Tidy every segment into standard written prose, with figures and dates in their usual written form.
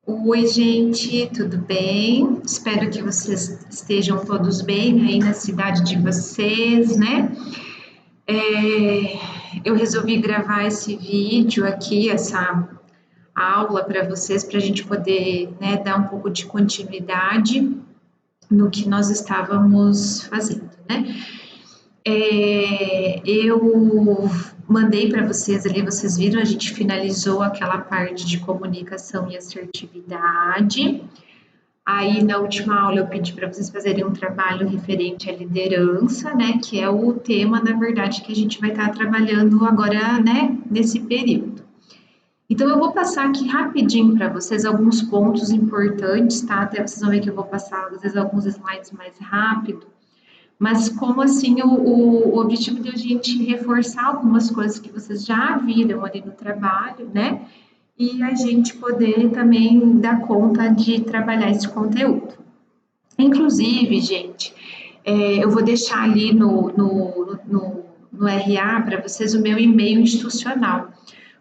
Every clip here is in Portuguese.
Oi, gente, tudo bem? Espero que vocês estejam todos bem aí na cidade de vocês, né? Eu resolvi gravar esse vídeo aqui, essa aula para vocês, para a gente poder, né, dar um pouco de continuidade no que nós estávamos fazendo, né? Eu mandei para vocês ali, vocês viram, a gente finalizou aquela parte de comunicação e assertividade. Aí, na última aula, eu pedi para vocês fazerem um trabalho referente à liderança, né? Que é o tema, na verdade, que a gente vai estar trabalhando agora, né? Nesse período. Então, eu vou passar aqui rapidinho para vocês alguns pontos importantes, tá? Até vocês vão ver que eu vou passar, às vezes, alguns slides mais rápido. Mas, como assim, o objetivo de a gente reforçar algumas coisas que vocês já viram ali no trabalho, né? E a gente poder também dar conta de trabalhar esse conteúdo. Inclusive, gente, eu vou deixar ali no RA para vocês o meu e-mail institucional.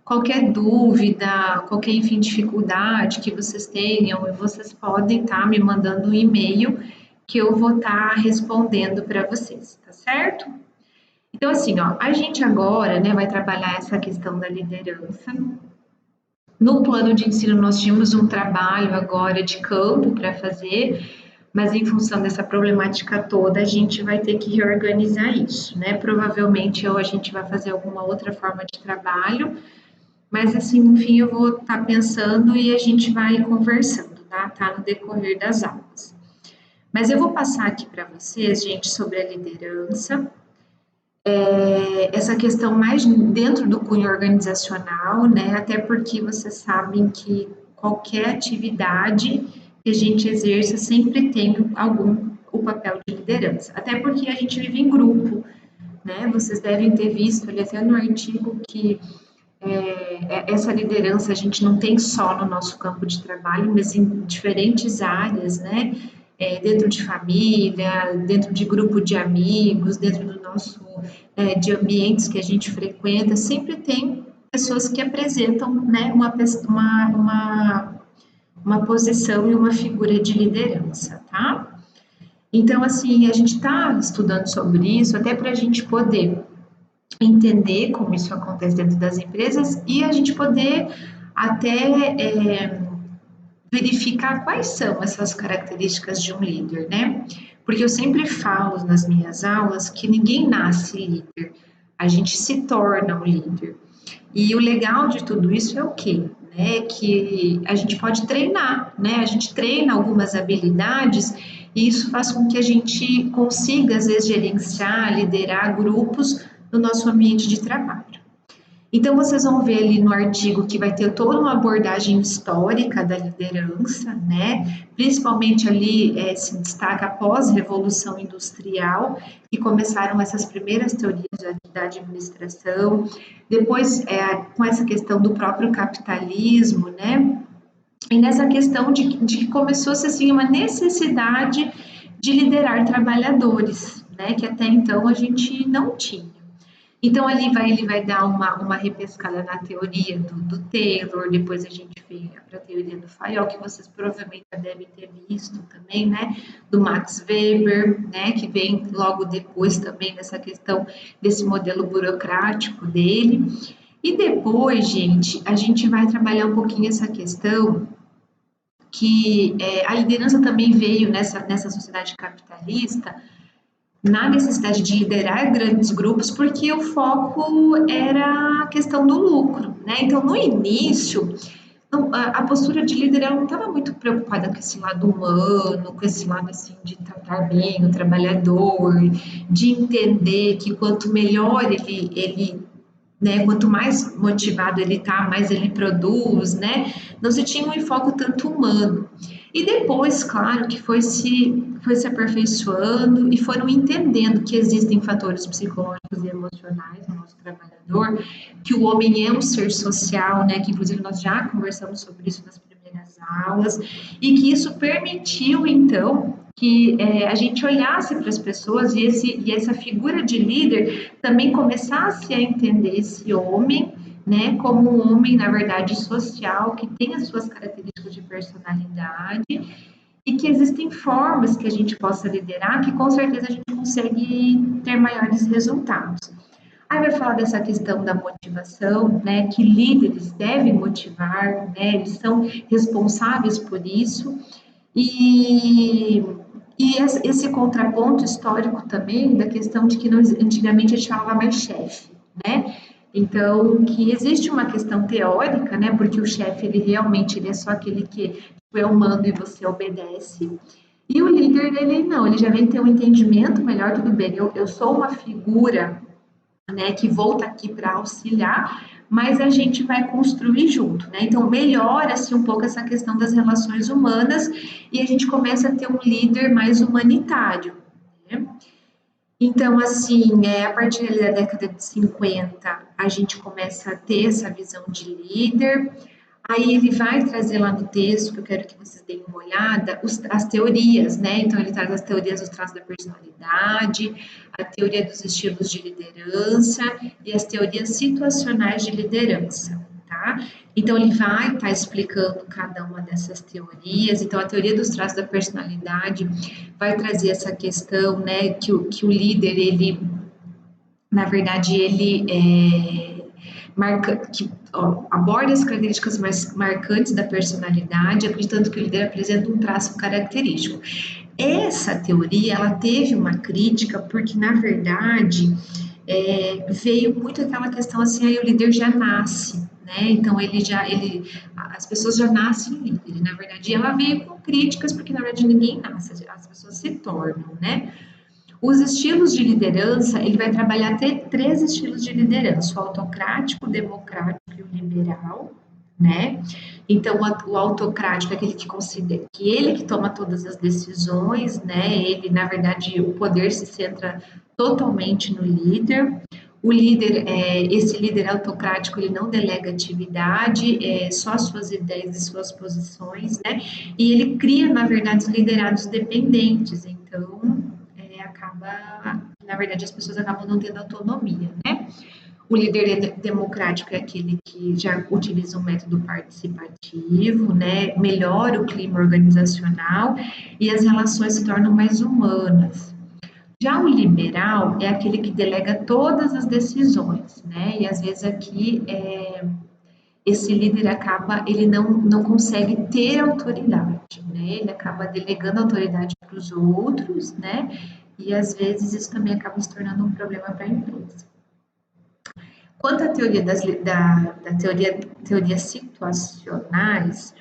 Qualquer dúvida, qualquer, enfim, dificuldade que vocês tenham, vocês podem estar me mandando um e-mail que eu vou estar respondendo para vocês, tá certo? Então, assim, ó, a gente agora, né, vai trabalhar essa questão da liderança. No plano de ensino, nós tínhamos um trabalho agora de campo para fazer, mas em função dessa problemática toda, a gente vai ter que reorganizar isso, né? Provavelmente ou a gente vai fazer alguma outra forma de trabalho, mas assim, enfim, eu vou estar pensando e a gente vai conversando, tá? Tá no decorrer das aulas. Mas eu vou passar aqui para vocês, gente, sobre a liderança, essa questão mais dentro do cunho organizacional, né? Até porque vocês sabem que qualquer atividade que a gente exerça sempre tem o papel de liderança. Até porque a gente vive em grupo, né? Vocês devem ter visto ali até no artigo que essa liderança a gente não tem só no nosso campo de trabalho, mas em diferentes áreas, né? Dentro de família, dentro de grupo de amigos, dentro do nosso, de ambientes que a gente frequenta, sempre tem pessoas que apresentam, né, uma posição e uma figura de liderança, tá? Então, assim, a gente está estudando sobre isso até para a gente poder entender como isso acontece dentro das empresas e a gente poder até verificar quais são essas características de um líder, né? Porque eu sempre falo nas minhas aulas que ninguém nasce líder, a gente se torna um líder. E o legal de tudo isso é o quê? Né? Que a gente pode treinar, né? A gente treina algumas habilidades e isso faz com que a gente consiga, às vezes, gerenciar, liderar grupos no nosso ambiente de trabalho. Então, vocês vão ver ali no artigo que vai ter toda uma abordagem histórica da liderança, né? Principalmente ali se destaca após a Revolução Industrial, que começaram essas primeiras teorias da administração, depois com essa questão do próprio capitalismo, né? E nessa questão de que começou-se assim uma necessidade de liderar trabalhadores, né? Que até então a gente não tinha. Então, ele vai dar uma repescada na teoria do Taylor, depois a gente vem para a teoria do Fayol, que vocês provavelmente já devem ter visto também, né? Do Max Weber, né? Que vem logo depois também nessa questão desse modelo burocrático dele. E depois, gente, a gente vai trabalhar um pouquinho essa questão que a liderança também veio nessa sociedade capitalista na necessidade de liderar grandes grupos, porque o foco era a questão do lucro, né? Então, no início, a postura de líder ela não estava muito preocupada com esse lado humano, com esse lado assim de tratar bem o trabalhador, de entender que quanto melhor ele né, quanto mais motivado ele está, mais ele produz, né? Não se tinha um enfoque tanto humano. E depois, claro, que foi se aperfeiçoando e foram entendendo que existem fatores psicológicos e emocionais no nosso trabalhador, que o homem é um ser social, né? Que inclusive nós já conversamos sobre isso nas primeiras aulas, e que isso permitiu, então, que a gente olhasse para as pessoas e essa figura de líder também começasse a entender esse homem né, como um homem, na verdade, social, que tem as suas características de personalidade e que existem formas que a gente possa liderar que com certeza a gente consegue ter maiores resultados. Aí vai falar dessa questão da motivação, né, que líderes devem motivar, né, eles são responsáveis por isso, e, e esse contraponto histórico também da questão de que antigamente a gente falava mais chefe, né? Então, que existe uma questão teórica, né? Porque o chefe, ele realmente ele é só aquele que tipo, é o mando e você obedece. E o líder, ele não, ele já vem ter um entendimento melhor, tudo bem, eu sou uma figura, né, que vou estar aqui para auxiliar, mas a gente vai construir junto, né? Então melhora-se um pouco essa questão das relações humanas e a gente começa a ter um líder mais humanitário, né? Então, assim, a partir da década de 50, a gente começa a ter essa visão de líder. Aí ele vai trazer lá no texto, que eu quero que vocês deem uma olhada, as teorias, né? Então ele traz as teorias dos traços da personalidade, a teoria dos estilos de liderança e as teorias situacionais de liderança, tá? Então ele vai estar explicando cada uma dessas teorias. Então a teoria dos traços da personalidade vai trazer essa questão, né, que o líder, ele, na verdade, ele que aborda as características mais marcantes da personalidade, acreditando que o líder apresenta um traço característico. Essa teoria, ela teve uma crítica porque, na verdade, veio muito aquela questão assim, aí o líder já nasce, né? Então as pessoas já nascem líderes. Na verdade, ela veio com críticas porque na verdade ninguém nasce, as pessoas se tornam, né? Os estilos de liderança, ele vai trabalhar três estilos de liderança: o autocrático, o democrático e o liberal, né? Então, o autocrático é aquele que considera que ele que toma todas as decisões, né? Ele, na verdade, o poder se centra totalmente no líder. O líder, esse líder autocrático, ele não delega atividade, só suas ideias e suas posições, né? E ele cria, na verdade, os liderados dependentes. Então, na verdade, as pessoas acabam não tendo autonomia, né? O líder democrático é aquele que já utiliza um método participativo, né? Melhora o clima organizacional e as relações se tornam mais humanas. Já o liberal é aquele que delega todas as decisões, né? E às vezes aqui esse líder ele não consegue ter autoridade, né? Ele acaba delegando autoridade para os outros, né? E às vezes isso também acaba se tornando um problema para a empresa. Quanto à teoria da teorias situacionais,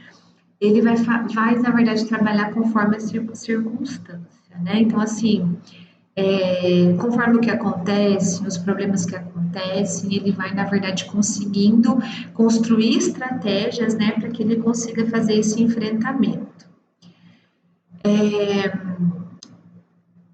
ele vai, na verdade, trabalhar conforme a circunstância, né? Então, assim, conforme o que acontece, os problemas que acontecem, ele vai, na verdade, conseguindo construir estratégias, né, para que ele consiga fazer esse enfrentamento.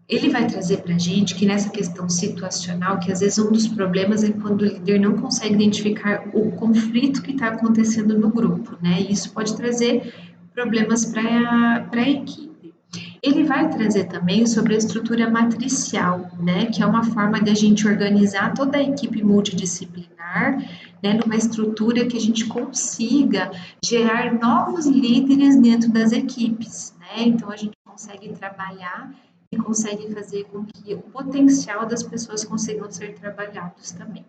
Ele vai trazer para a gente que nessa questão situacional, que às vezes um dos problemas é quando o líder não consegue identificar o conflito que está acontecendo no grupo, né? E isso pode trazer problemas para a equipe. Ele vai trazer também sobre a estrutura matricial, né? Que é uma forma de a gente organizar toda a equipe multidisciplinar, né? Numa estrutura que a gente consiga gerar novos líderes dentro das equipes, né? Então a gente consegue trabalhar e consegue fazer com que o potencial das pessoas consigam ser trabalhados também.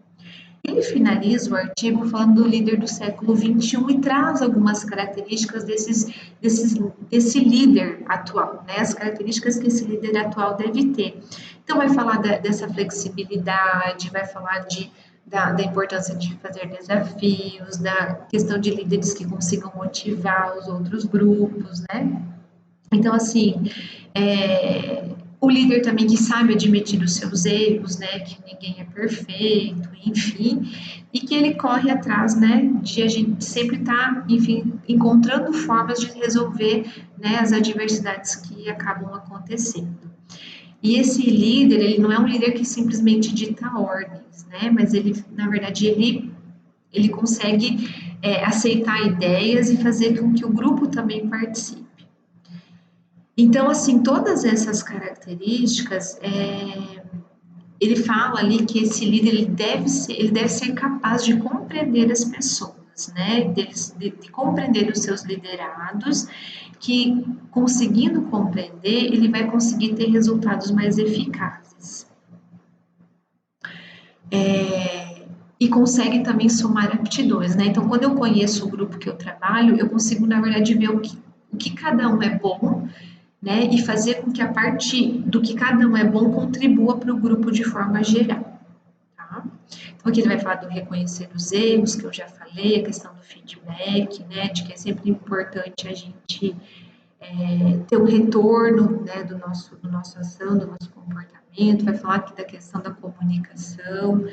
Ele finaliza o artigo falando do líder do século XXI e traz algumas características desse líder atual, né? As características que esse líder atual deve ter. Então, vai falar dessa flexibilidade, vai falar da importância de fazer desafios, da questão de líderes que consigam motivar os outros grupos, né? Então, assim, o líder também que sabe admitir os seus erros, né, que ninguém é perfeito, enfim, e que ele corre atrás, né, de a gente sempre estar, enfim, encontrando formas de resolver, né, as adversidades que acabam acontecendo. E esse líder, ele não é um líder que simplesmente dita ordens, né, mas ele, na verdade, ele consegue aceitar ideias e fazer com que o grupo também participe. Então, assim, todas essas características ele fala ali que esse líder ele deve ser capaz de compreender as pessoas, né? De compreender os seus liderados, que conseguindo compreender, ele vai conseguir ter resultados mais eficazes. E consegue também somar aptidões, né? Então, quando eu conheço o grupo que eu trabalho, eu consigo, na verdade, ver o que cada um é bom, né? E fazer com que a partir do que cada um é bom contribua para o grupo de forma geral, tá? Então, aqui ele vai falar do reconhecer os erros, que eu já falei, a questão do feedback, né? De que é sempre importante a gente ter um retorno, né? Do nosso ação, do nosso comportamento. Vai falar aqui da questão da comunicação,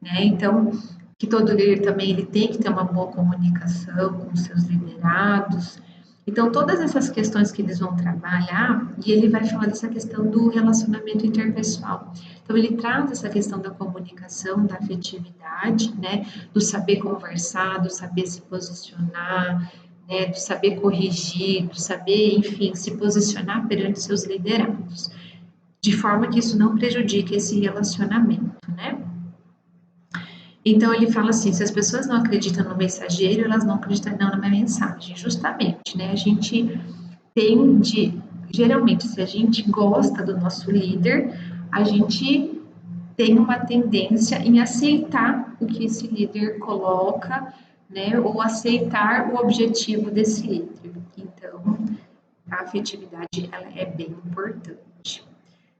né? Então, que todo líder também ele tem que ter uma boa comunicação com os seus liderados. Então, todas essas questões que eles vão trabalhar, e ele vai falar dessa questão do relacionamento interpessoal. Então, ele traz essa questão da comunicação, da afetividade, né? Do saber conversar, do saber se posicionar, né? Do saber corrigir, do saber, enfim, se posicionar perante seus liderados, de forma que isso não prejudique esse relacionamento, né? Então ele fala assim, se as pessoas não acreditam no mensageiro, elas não acreditam na minha mensagem, justamente, né? A gente tende, geralmente, se a gente gosta do nosso líder, a gente tem uma tendência em aceitar o que esse líder coloca, né? Ou aceitar o objetivo desse líder. Então, a afetividade, ela é bem importante.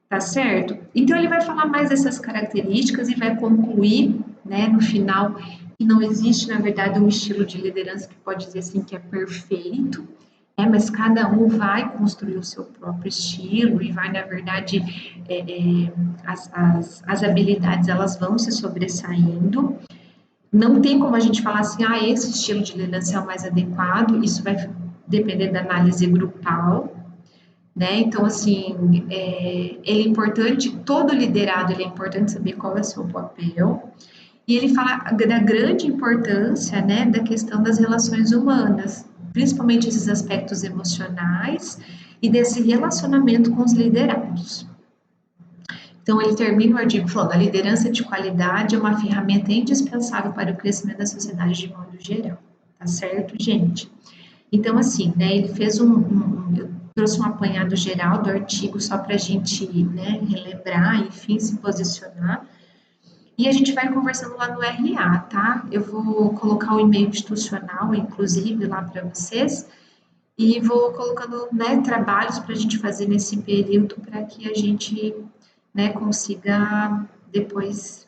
Tá certo? Então ele vai falar mais dessas características e vai concluir, né, no final, que não existe, na verdade, um estilo de liderança que pode dizer assim que é perfeito, mas cada um vai construir o seu próprio estilo e vai, na verdade, as habilidades elas vão se sobressaindo. Não tem como a gente falar assim, esse estilo de liderança é o mais adequado, isso vai depender da análise grupal, né? Então, assim, ele é importante, todo liderado, ele é importante saber qual é o seu papel, e ele fala da grande importância, né, da questão das relações humanas, principalmente esses aspectos emocionais e desse relacionamento com os liderados. Então, ele termina o artigo falando: a liderança de qualidade é uma ferramenta indispensável para o crescimento da sociedade de modo geral. Tá certo, gente? Então, assim, né, ele fez eu trouxe um apanhado geral do artigo só para a gente, né, relembrar, enfim, se posicionar. E a gente vai conversando lá no RA, tá? Eu vou colocar o e-mail institucional, inclusive, lá para vocês, e vou colocando, né, trabalhos para a gente fazer nesse período para que a gente, né, consiga depois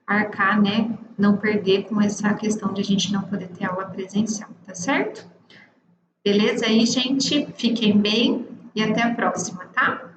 arcar, né, não perder com essa questão de a gente não poder ter aula presencial, tá certo? Beleza aí, gente? Fiquem bem e até a próxima, tá?